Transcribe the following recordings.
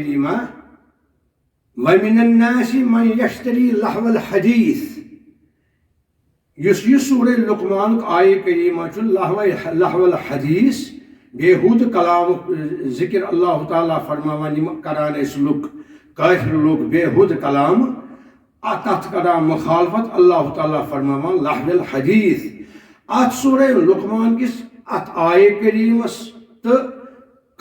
کریمہ وَمِنَ النَّاسِ مَنْ يَشْتَرِي لَحْوَ الْحَدِيثِ یہ سورہ لقمان آیہ کریمہ چھ لحو الحدیث بےحود کلام ذکر اللہ تعالیٰ فرماوان کران اس لوگ کافر لوگ بےحود کلام تتھ کران مخالفت اللہ تعالیٰ فرماوان لحو الحدیث ات سورہ لقمان کس ات آیہ کریمس تو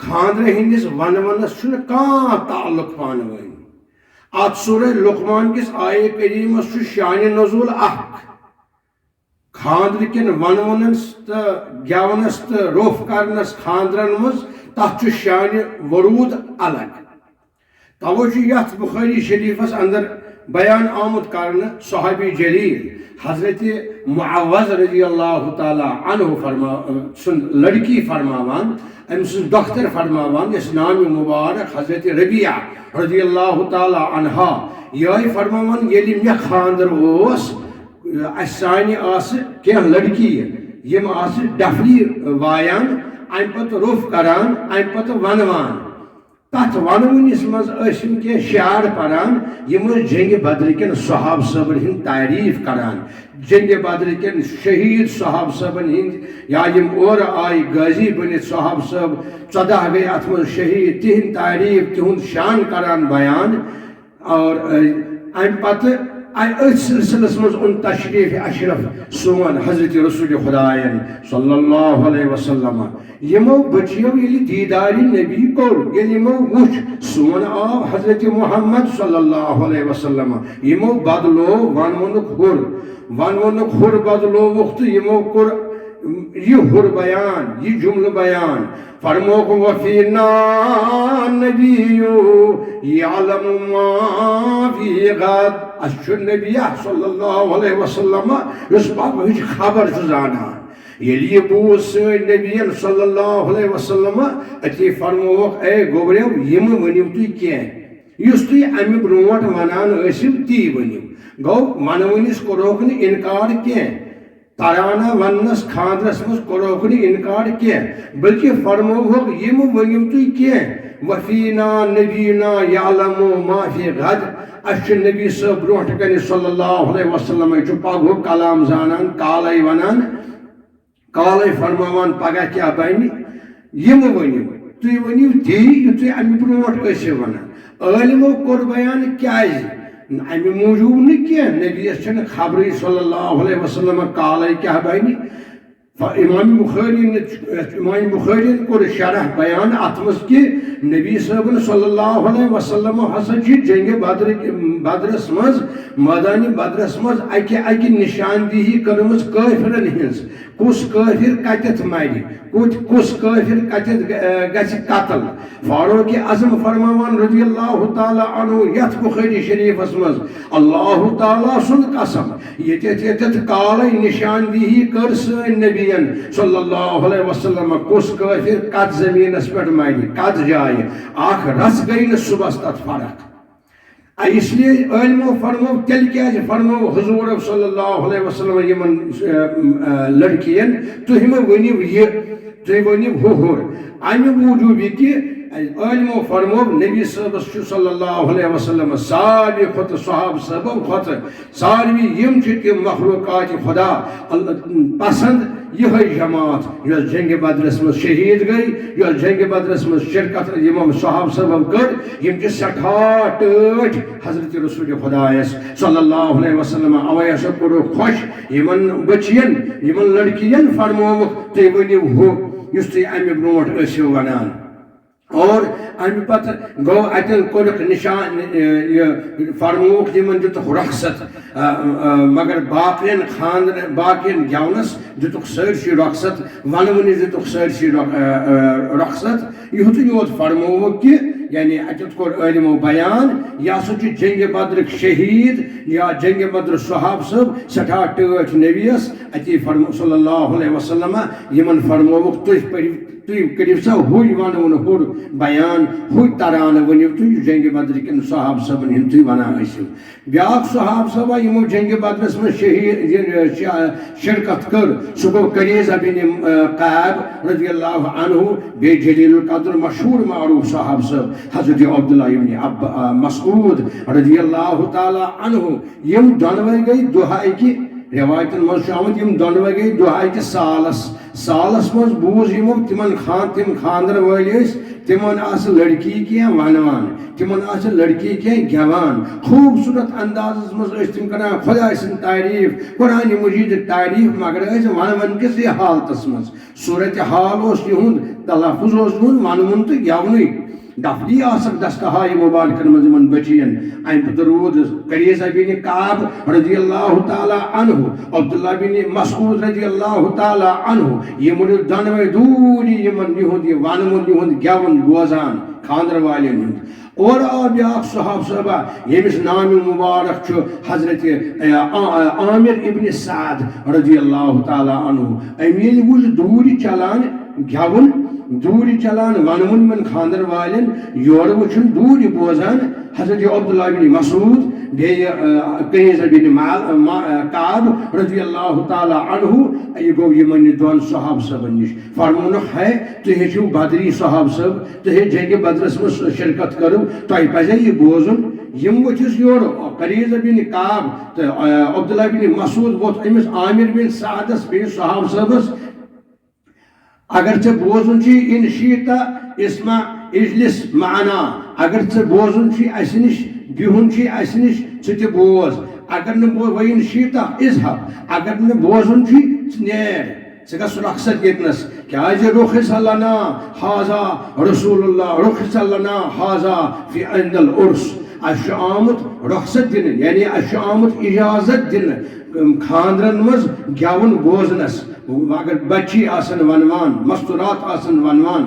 خاندر ہندس ونونس چھن کان تعلق پانوین ات سورہ لقمان کس آیہ کریمس چھ شان نزول اخ خاندر کن ونونس تو گیونس تو روف کرنس خاندرن مز تتھ شان ورود الگ توجہ یت بخاری شریفس اندر بیان آمد کرنا صحابی جلیل حضرت معوذ رضی اللہ تعالی عنہ سن لڑکی فرماوان ام سن دختر فرماوان اس نام مبارک حضرت ربیعہ رضی اللہ تعالی عنہ یہ فرماوان یلی مے خاندر اوس سانہ آس کی لڑکی یم آس ڈفلی وایان ام پتہ روف کران ام پتہ ونوان تتھ ونونس مز ٲسِم کی شعر پران یم جنگ بدر کن صحاب صبن ہند تعریف کران جنگ بدر کن شہید صحاب صبن ہند یا یم اور آئی غازی بنت صحاب صب 14 گئی ات من شہید تہند تعریف تہند شان کران بیان اور ام پتہ ات سلسلس مز ان تشریف اشرف سون حضرت رسول خدائن صلی اللہ علیہ وسلم یمو بچیو یلی دیداری نبی کور یلی یمو وچ سون آو حضرت محمد صلی اللہ علیہ وسلم یمو بدلو ونونک ہر بدلو وقت یمو کور یہ ہر بیان یہ جمل بیان فرموک وفینا نبیو یعلم ما فی غد اشر نبی صلی اللہ علیہ وسلم اس باب ہیچ خبر زانان یلی بوز سن نبی صلی اللہ علیہ وسلم اتی فرموک اے گوبریو یم ونیو تی کین یس تی امی برونٹ ونان اسم تی ونیو گو منونس کروکن انکار کین ترانہ ونس خاندرس مز کروکن انکار کین بلکہ فرموک یم ونیو تی کین وفینا نبینا یعلم ما فی غد اشر نبی صلی برونٹ کن صلی اللہ علیہ وسلم چو پاگو کلام زانان کالائی ونان کالے فرماوان پگہ کیا بنی یم ونیو تھی ونیو تی تھی امی برونٹ ٲسِو ونان عالمو کور بیان کیازِ امی موجوب نہ کینٛہہ نبیس چھنہٕ خبرٕے صلی اللہ علیہ وسلم کالے کیا بنی امام بخاری کور شرح بیان ات مز کہ نبی صاحب صلی اللہ علیہ وسلم ہسا جنگ بدرس مز میدان بدرس مز اکہ نشاندہی کرمز کافرن ہنز کس کافر کتت مری کس کافر کتت گژھِ قتل فاروق اعظم فرماوان رضی اللہ تعالی عنہ یت بخاری شریفس مز اللہ تعالی سن قسم یتت کالے نشاندہی کر سن نبی صلی اللہ علیہ وسلم کس کافر کت زمینس پہ مری کت جائے آخ رس گئی نا صبح تت فرق اس لیے علمو فرمو تیل کیا فرمو حضور صلی اللہ علیہ وسلم یمن لڑکین تُہۍ ؤنِو یہ تُہۍ ؤنِو ہُہُر امہِ موجوٗب یہ کہ علمو فرمو نبی صاحبس صلی اللہ علیہ وسلم ساروی کھت صحاب صحابو کھت ساروی یم تم مخلوقات خدا پسند یہ جماعت یس جنگ بدرس مز شہید گئی یس جنگ بدرس مز شرکت یمو صحاب صحابو کر یم سٹھا ٹٲٹھۍ حضرت رسول خدایس صلی اللہ علیہ وسلم اوے ہسا کورو خوش یمن بچین یمن لڑکین فرمووُکھ تُہۍ ؤنِو ہُہ یُس تُہۍ امہِ برونٛٹھ ٲسِو ونان اور امہ پتہ گو اتن کورک نشان فرموک یمن دتک رخصت مگر باقین خاندر باقین گونس دتک سرسی رخصت ونونس دتک سرسی رخصت یوت یوت فرموک کہ یعنی اتت کور علمو بیان یا سچ جنگ بدر شہید یا جنگ بدر صحاب صاحب سٹھا ٹٲٹھۍ نبیس اتی فرمو صلی اللہ علیہ وسلم یمن فرموک تُہۍ کٔرِو سا ہوئی ونوُن ہُر بیان ہوئی ترانہ ؤنِو تُہۍ جنگ بدر کن صحاب صٲبن ہُنٛد تُہۍ ونان ٲسِو بیاکھ صحاب صٲبا یمو جنگ بدرس منٛز شہید شرکت کر سُہ گوٚو قریٖزہ بن قعب رضی اللہ عنہ بیٚیہِ جلیل القدر مشہوٗر معروٗف صحاب صٲب حضرت عبداللہ ابن مسعود رضی اللہ تعالیٰ عنہ یم دونوے گئی دہائی کی روایتن مز آمد یم دونوے گئی دہائی کی سالس مز بوز یمو تم خاندر ول تمن آس لڑکی کی ونوان تمن آس لڑکی کی گیوان خوبصورت انداز مز تم کران خدا سن تعریف قرآن مجید تعریف مگر ونون کس یہ حالتس مز صورت حال اس یہند تلفظ اس ونون تو گیونی ڈفلی آسک دستہائی مبارکن مزمن بچین این پترود کریزہ بن کعب رضی اللہ تعالی عنہ عبداللہ بن مسعود رضی اللہ تعالی عنہ یہ مجھے دنوے دوری یمن یہود یہ وانمون یہود گیون گوزان خاندر والین ہند اور آب یاک صحابہ یمس نام مبارک چھو حضرت عامر ابن سعد رضی اللہ تعالی عنہ امین وز دوری چلان گیون دوری چلان ونون من خاندر والن یور وچن دوری بوزان حضرت عبداللہ بن مسعود کریزہ بن کعب رضی اللہ تعالی عنہ یہ گو یمن دون صحاب صاحبن نش فرمون ہے تو ہیچو بدری صحاب صاحب تو ہے جنگ بدرس میں شرکت کرو تو ای پزے یہ بوزن یم وچس یور کریزہ بن کعب تو عبداللہ بن مسعود ووت امس عامر بن سعدس بن صحاب صاحبس اگر ژے بوزن چھی ان شیتا اسمع اجلس معنا اگر ژے بوزن چھی اس نش بہن چھی اس نش ژٕ تہِ بوز اگر نہ وین شیتا اذهب اگر نہ بوزن چھی نیر ژٕ گژھ رخصت یتنس کیازِ رخص لنا هذا رسول اللہ رخص لنا هذا فی عند العرس اس آمت رخصت دن یعنی اس آمت اجازت دن خاندرن مز گیون بوزنس اگر بچی آسن ونوان مستورات آسن ونوان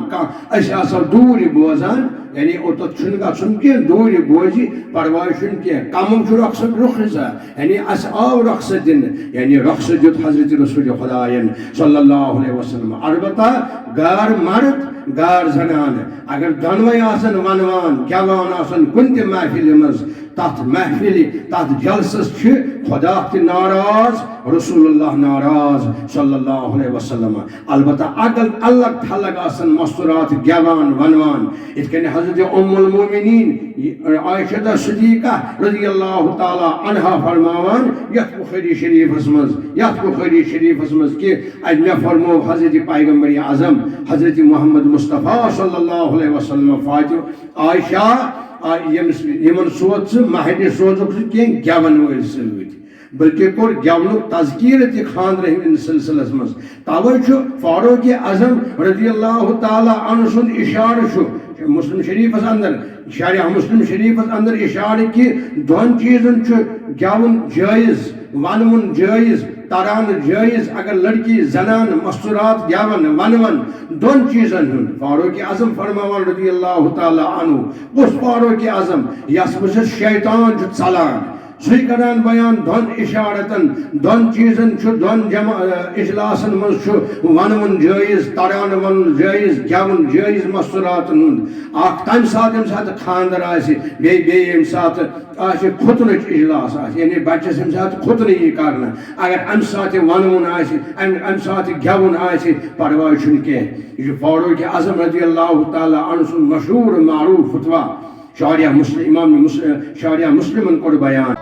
اس آسن دوری بوزان یعنی اوتت چھن گژھن کی دوری بوزی پرواہ چھن کی کمم چھُ رخصت رخصہ یعنی اس آو رخصت دن یعنی رخصت دیت حضرت رسول خدایین صلی اللہ علیہ وسلم البتہ غیر مرد غیر زنان اگر دونوے آسن ونوان گیوان آسن کن تہ محفل مز تات محفل تات جلسس چھ خدا تہ ناراض رسول اللہ ناراض صلی اللہ علیہ وسلم البتہ اگر الگ تھلگ آسن مستورات گیوان ونوان ات کن حضرت ام المومنین عائشہ صدیقہ رضی اللہ تعالی عنہا فرماوان یت بخاری شریف مز کہ اج میں فرمو حضرت پیغمبر اعظم حضرت محمد مصطفیٰ صلی اللہ علیہ وسلم فاتح عائشہ یمن سوچ مہرنہ سوزک کی گیون ول ست بلکہ کور گیونک تذکیر تہ خاندر ہند سلسلس مز توے فاروق اعظم رضی اللہ تعالی عنہ سن اشارہ مسلم شریفس اندر شریعہ مسلم شریفس اندر اشارہ کہ دون چیزن گیون جائز ونون جائز تران جائز اگر لڑکی زنان مستورات گیون ونون دون چیزن ہن فاروق اعظم فرماوان رضی اللہ تعالی عنہ اس فاروق اعظم یس مجھ شیطان ژلان سی کران بیان دون اشارتن دون چیزن دون اجلاسن مز ونون جائز تران ون جائز گیون جائز مستوراتن ہند اخ تم سات خاندر یم سات خطن اجلاس یعنی بچس یم سات خطن یہ کرنا اگر ام سات ونون ام سات گیون پرواہ چھن کی یہ فاروق اعظم رضی اللہ تعالی عنہ سن مشہور معروف فتویٰ شاریہ مسلم امام شاریہ مسلمن کور بیان